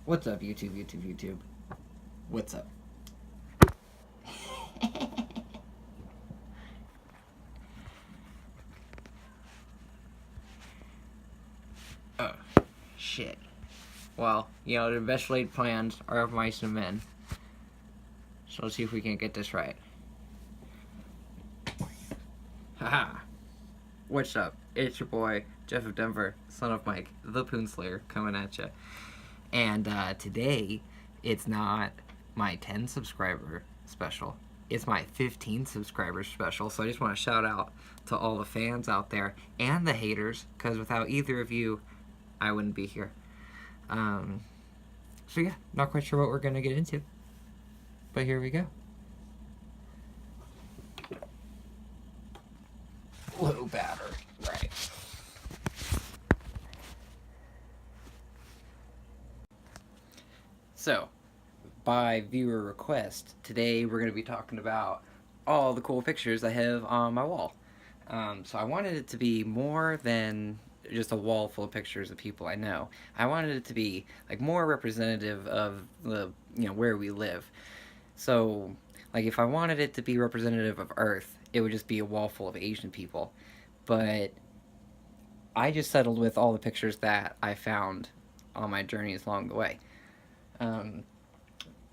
What's up, YouTube? What's up? Oh, shit. Well, the best laid plans are of mice and men. So let's see if we can get this right. Haha. What's up? It's your boy, Jeff of Denver, son of Mike, the Poonslayer, coming at you. And today, it's not my 10 subscriber special. It's my 15 subscriber special. So I just want to shout out to all the fans out there and the haters, because without either of you, I wouldn't be here. So yeah, not quite sure what we're going to get into. But here we go. Low batter, right. So, by viewer request, today we're going to be talking about all the cool pictures I have on my wall. So I wanted it to be more than just a wall full of pictures of people I know. I wanted it to be like more representative of the where we live. So like if I wanted it to be representative of Earth, it would just be a wall full of Asian people. But I just settled with all the pictures that I found on my journeys along the way.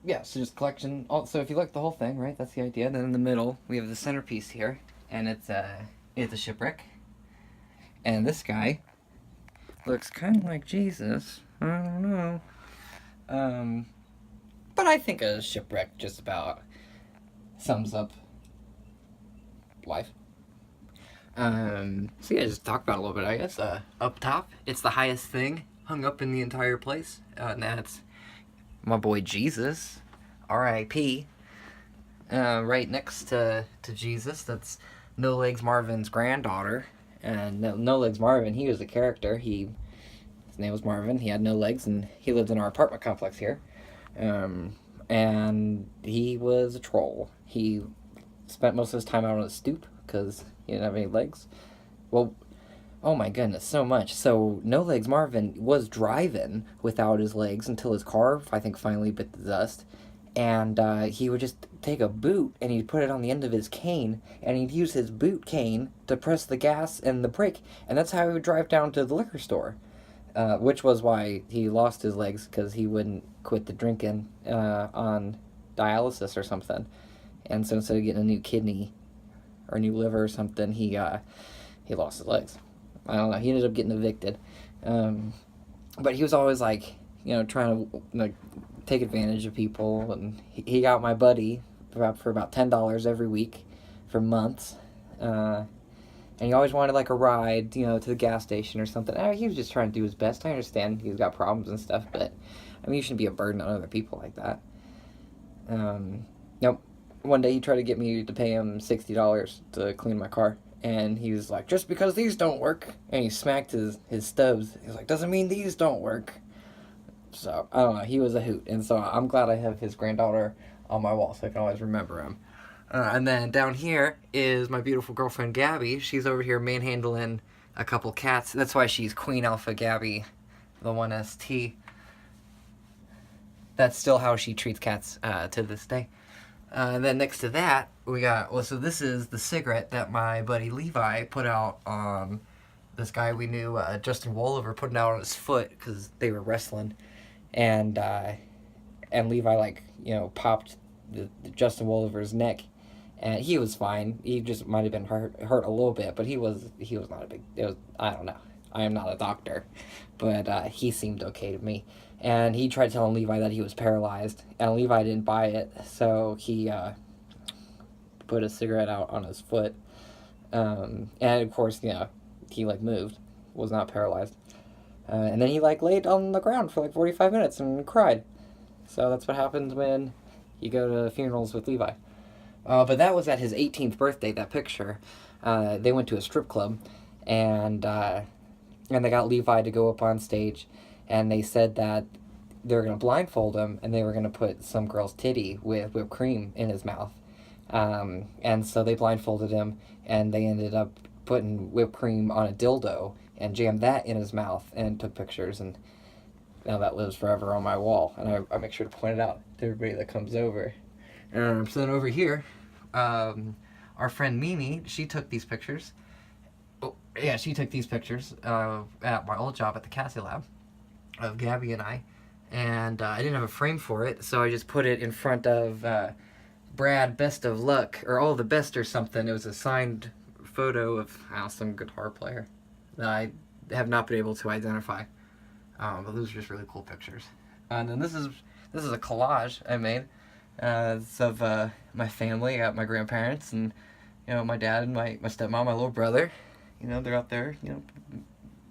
Yeah, so just collection. So if you look at the whole thing, right, that's the idea. And then in the middle, we have the centerpiece here, and it's a shipwreck. And this guy looks kind of like Jesus. I don't know. But I think a shipwreck just about sums up life. So yeah, just talk about it a little bit, I guess. Up top, it's the highest thing hung up in the entire place. And that's my boy Jesus, R.I.P. Right next to Jesus, that's No Legs Marvin's granddaughter. And No Legs Marvin, he was a character. His name was Marvin. He had no legs, and he lived in our apartment complex here. And he was a troll. He spent most of his time out on a stoop because he didn't have any legs. Well, oh my goodness, so much. So No Legs Marvin was driving without his legs until his car, I think, finally bit the dust. And he would just take a boot and he'd put it on the end of his cane, and he'd use his boot cane to press the gas and the brake, and that's how he would drive down to the liquor store. Which was why he lost his legs, because he wouldn't quit the drinking on dialysis or something. And so instead of getting a new kidney or a new liver or something, he lost his legs. I don't know. He ended up getting evicted. But he was always like, trying to take advantage of people. And he got my buddy for about $10 every week for months. And he always wanted like a ride, to the gas station or something. He was just trying to do his best. I understand he's got problems and stuff, but you shouldn't be a burden on other people like that. Nope. One day he tried to get me to pay him $60 to clean my car. And he was like, just because these don't work. And he smacked his stubs. He was like, doesn't mean these don't work. So, I don't know. He was a hoot. And so I'm glad I have his granddaughter on my wall so I can always remember him. And then down here is my beautiful girlfriend, Gabby. She's over here manhandling a couple cats. That's why she's Queen Alpha Gabby, the 1ST. That's still how she treats cats to this day. And then next to that, we got, so this is the cigarette that my buddy Levi put out on this guy we knew, Justin Wolliver, putting out on his foot because they were wrestling. And Levi, popped the Justin Wolliver's neck. And he was fine. He just might have been hurt a little bit, but he was not a big. I don't know. I am not a doctor, but he seemed okay to me. And he tried telling Levi that he was paralyzed, and Levi didn't buy it, so he put a cigarette out on his foot. And of course, he moved, was not paralyzed. And then he laid on the ground for 45 minutes and cried. So that's what happens when you go to funerals with Levi. But that was at his 18th birthday, that picture. They went to a strip club, and they got Levi to go up on stage, and they said that they were going to blindfold him, and they were going to put some girl's titty with whipped cream in his mouth. And so they blindfolded him, and they ended up putting whipped cream on a dildo and jammed that in his mouth and took pictures. And now that lives forever on my wall, and I make sure to point it out to everybody that comes over. So then over here, our friend Mimi, she took these pictures. Oh, yeah, she took these pictures at my old job at the Cassie Lab of Gabby and I. And I didn't have a frame for it, so I just put it in front of Brad Best of Luck, or All the Best or something. It was a signed photo of some guitar player that I have not been able to identify. But those are just really cool pictures. And then this is a collage I made. It's of my family. I got my grandparents and my dad and my stepmom, my little brother. They're out there,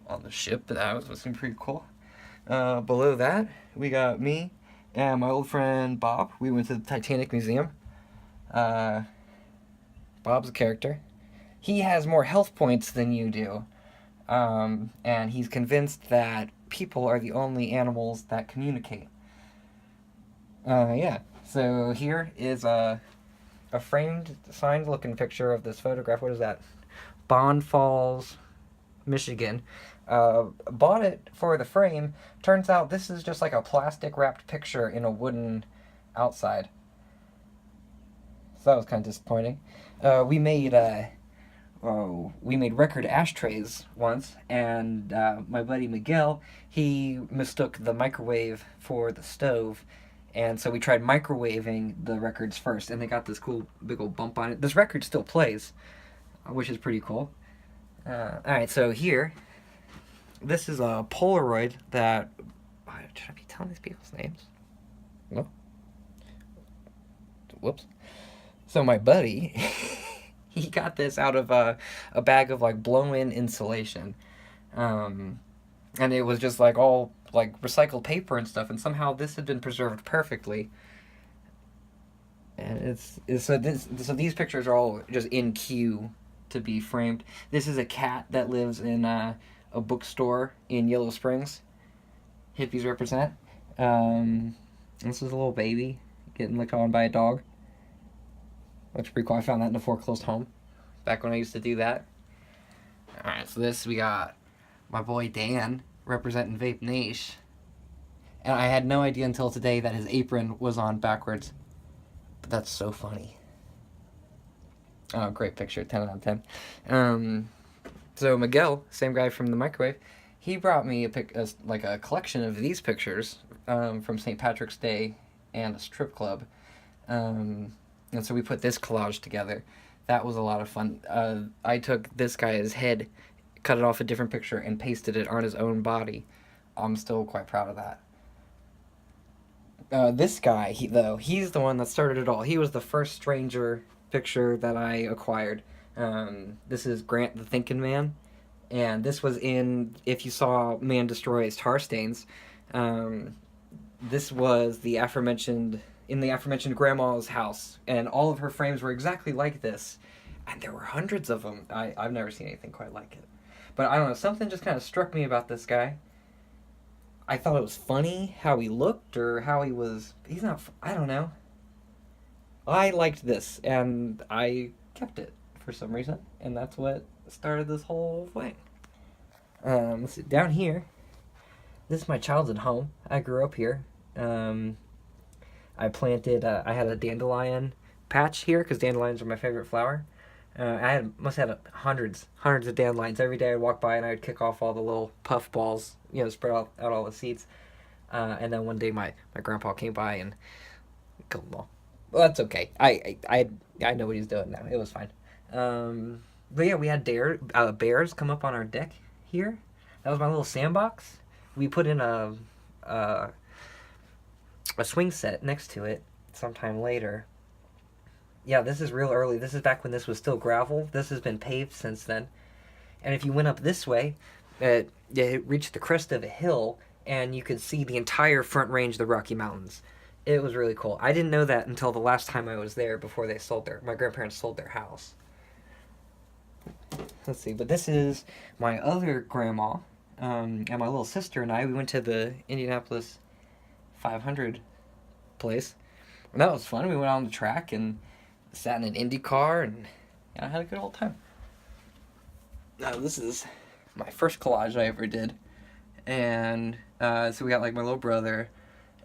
on the ship. That was pretty cool. Below that, we got me and my old friend Bob. We went to the Titanic Museum. Bob's a character. He has more health points than you do. And he's convinced that people are the only animals that communicate. Yeah. So here is a framed, signed-looking picture of this photograph. What is that? Bond Falls, Michigan. Bought it for the frame. Turns out this is just like a plastic-wrapped picture in a wooden outside. So that was kind of disappointing. We made record ashtrays once, and my buddy Miguel, he mistook the microwave for the stove, and so we tried microwaving the records first, and they got this cool big old bump on it. This record still plays, which is pretty cool. Alright, so here, this is a Polaroid that... Should I be telling these people's names? No? Whoops. So my buddy... he got this out of a bag of like blow-in insulation, and it was just like all like recycled paper and stuff, and somehow this had been preserved perfectly. And so these pictures are all just in queue to be framed. This is a cat that lives in a bookstore in Yellow Springs. Hippies represent. This is a little baby getting licked on by a dog. Looks pretty cool. I found that in a foreclosed home back when I used to do that. Alright, so this, we got my boy Dan representing Vape Niche. And I had no idea until today that his apron was on backwards. But that's so funny. Oh, great picture. 10 out of 10. So Miguel, same guy from the microwave, he brought me a collection of these pictures from St. Patrick's Day and a strip club. And so we put this collage together. That was a lot of fun. I took this guy's head, cut it off a different picture, and pasted it on his own body. I'm still quite proud of that. This guy, he's the one that started it all. He was the first stranger picture that I acquired. This is Grant the Thinking Man. And this was if you saw Man Destroy His Tar Stains, this was in the aforementioned grandma's house, and all of her frames were exactly like this, and there were hundreds of them. I've never seen anything quite like it. But I don't know, something just kind of struck me about this guy. I thought it was funny how he looked, or how he's not, I don't know. I liked this, and I kept it for some reason, and that's what started this whole thing. Let's see, down here, this is my childhood home. I grew up here. I planted, I had a dandelion patch here, because dandelions are my favorite flower. I must have had hundreds of dandelions. Every day I'd walk by and I'd kick off all the little puff balls, spread out all the seeds. And then one day my grandpa came by and killed them all. Well, that's okay. I know what he's doing now. It was fine. But yeah, we had bears come up on our deck here. That was my little sandbox. We put in a swing set next to it sometime later. Yeah, this is real early. This is back when this was still gravel. This has been paved since then. And if you went up this way, it reached the crest of a hill, and you could see the entire front range of the Rocky Mountains. It was really cool. I didn't know that until the last time I was there, before my grandparents sold their house. Let's see, but this is my other grandma, and my little sister and I. We went to the Indianapolis 500 place, and that was fun. We went on the track and sat in an Indy car, and I had a good old time. Now, this is my first collage I ever did, And so we got like my little brother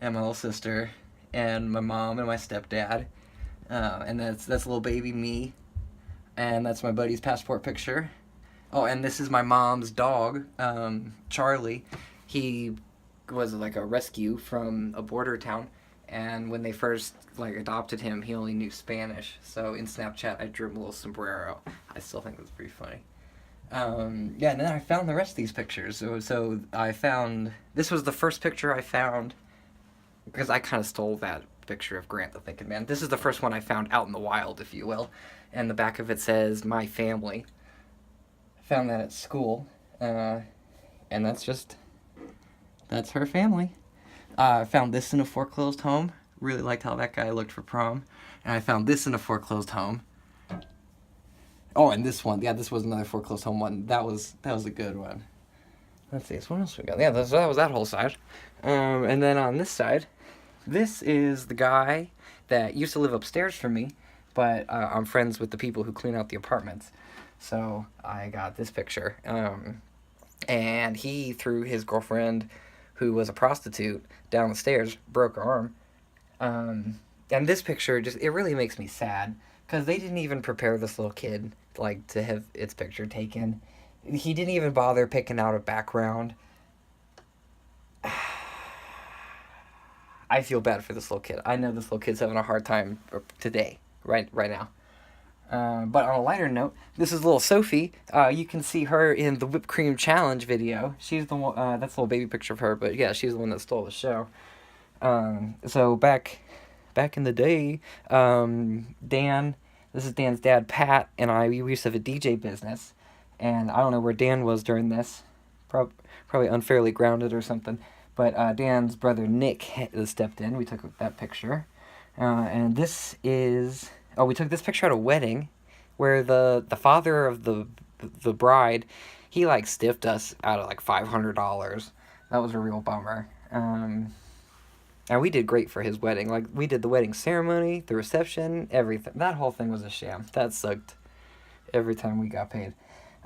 and my little sister and my mom and my stepdad. And that's little baby me. And that's my buddy's passport picture. Oh, and this is my mom's dog, Charlie. He was like a rescue from a border town. And when they first like adopted him, he only knew Spanish. So in Snapchat, I drew him a little sombrero. I still think that's pretty funny. Yeah, and then I found the rest of these pictures. So I found, this was the first picture I found, because I kind of stole that picture of Grant the Thinking Man. This is the first one I found out in the wild, if you will. And the back of it says, "My family." I found that at school. And that's her family. I found this in a foreclosed home. Really liked how that guy looked for prom. And I found this in a foreclosed home. Oh, and this one. Yeah, this was another foreclosed home one. That was a good one. Let's see. So what else we got? Yeah, that was that whole side. And then on this side, this is the guy that used to live upstairs from me, but I'm friends with the people who clean out the apartments. So I got this picture. And he, through his girlfriend, who was a prostitute, down the stairs, broke her arm. And this picture it really makes me sad, because they didn't even prepare this little kid like to have its picture taken. He didn't even bother picking out a background. I feel bad for this little kid. I know this little kid's having a hard time today, right now. But on a lighter note, this is little Sophie. You can see her in the whipped cream challenge video. She's the one. That's a little baby picture of her, but yeah, she's the one that stole the show. So back in the day, Dan. This is Dan's dad, Pat, and we used to have a DJ business, and I don't know where Dan was during this. Probably unfairly grounded or something. But Dan's brother Nick stepped in. We took that picture, and this is. Oh, we took this picture at a wedding, where the father of the bride, he like stiffed us out of like $500. That was a real bummer. And we did great for his wedding. Like, we did the wedding ceremony, the reception, everything. That whole thing was a sham. That sucked every time we got paid.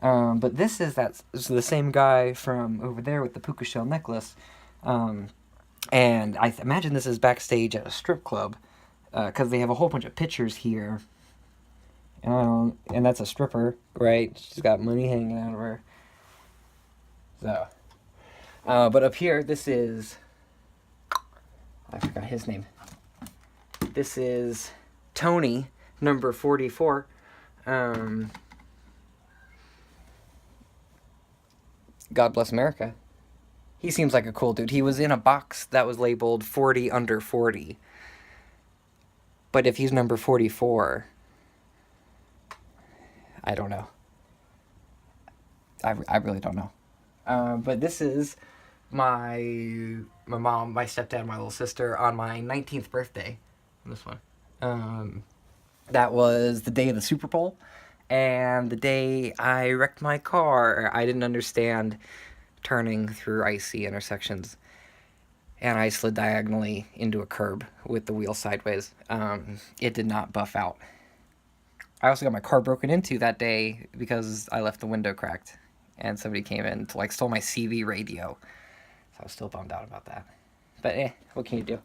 But this is the same guy from over there with the puka shell necklace. And I imagine this is backstage at a strip club, because they have a whole bunch of pictures here. And that's a stripper, right? She's got money hanging out of her. So, but up here, this is... I forgot his name. This is Tony, number 44. God bless America. He seems like a cool dude. He was in a box that was labeled 40 under 40. But if he's number 44, I don't know. I really don't know. But this is my mom, my stepdad, my little sister on my 19th birthday. This one. That was the day of the Super Bowl, and the day I wrecked my car. I didn't understand turning through icy intersections, and I slid diagonally into a curb with the wheel sideways. It did not buff out. I also got my car broken into that day because I left the window cracked, and somebody came in to like stole my CB radio. So I was still bummed out about that. But what can you do?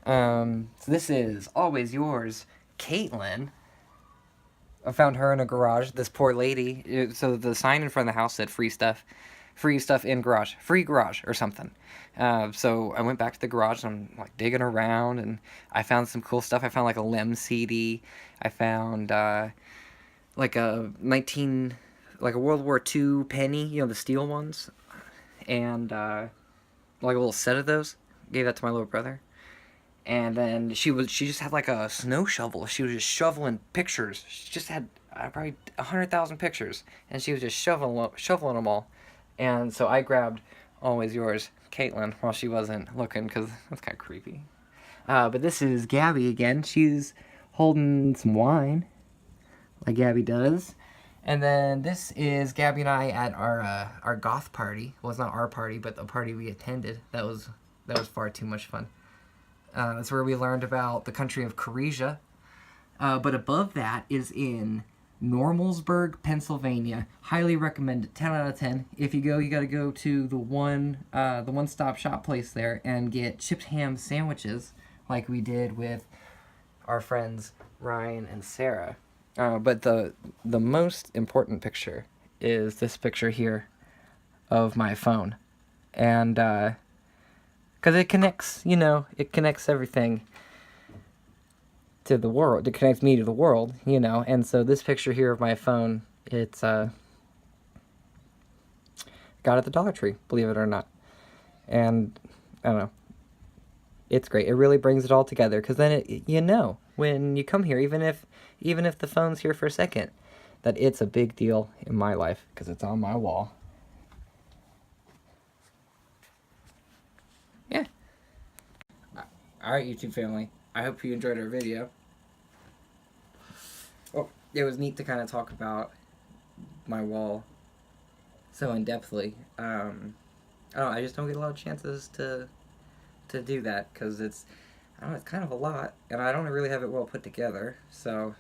So this is Always Yours, Caitlin. I found her in a garage, this poor lady. So the sign in front of the house said free stuff in garage, free garage or something. So I went back to the garage and I'm like digging around, and I found some cool stuff. I found like a Lem CD. I found like a World War II penny, the steel ones, and like a little set of those. Gave that to my little brother. And then she just had like a snow shovel. She was just shoveling pictures. She just had probably 100,000 pictures, and she was just shoveling them all. And so I grabbed Always Yours, Caitlin, while she wasn't looking, because that's kind of creepy. But this is Gabby again. She's holding some wine, like Gabby does. And then this is Gabby and I at our goth party. Well, it's not our party, but the party we attended. That was far too much fun. That's where we learned about the country of Croatia. But above that is in Normalsburg, Pennsylvania. Highly recommend it. 10 out of 10. If you go, you got to go to the one-stop shop place there and get chipped ham sandwiches, like we did with our friends Ryan and Sarah. But the most important picture is this picture here of my phone, and because it connects, it connects everything to the world. It connects me to the world, and so this picture here of my phone, it's got at the Dollar Tree, believe it or not, and I don't know. It's great. It really brings it all together, because then when you come here, even if the phone's here for a second, that it's a big deal in my life because it's on my wall. Yeah. Alright, YouTube family. I hope you enjoyed our video. Oh, it was neat to kind of talk about my wall so in-depthly. I don't know, I just don't get a lot of chances to do that, because it's kind of a lot, and I don't really have it well put together, so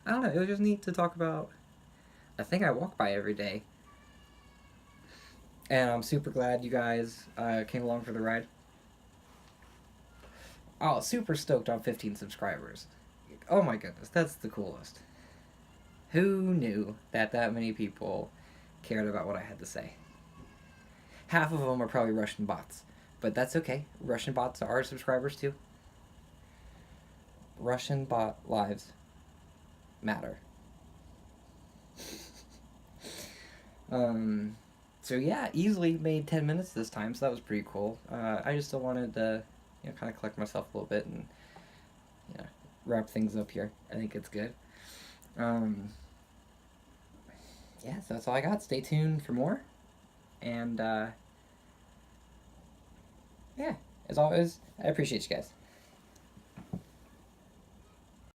I don't know, it was just neat to talk about a thing I walk by every day. And I'm super glad you guys came along for the ride. Oh, super stoked on 15 subscribers. Oh my goodness, that's the coolest. Who knew that many people cared about what I had to say? Half of them are probably Russian bots, but that's okay. Russian bots are subscribers too. Russian bot lives matter. So yeah, easily made 10 minutes this time, so that was pretty cool. I just still wanted to, kind of collect myself a little bit and, wrap things up here. I think it's good. Yeah, so that's all I got. Stay tuned for more. And, yeah, as always, I appreciate you guys.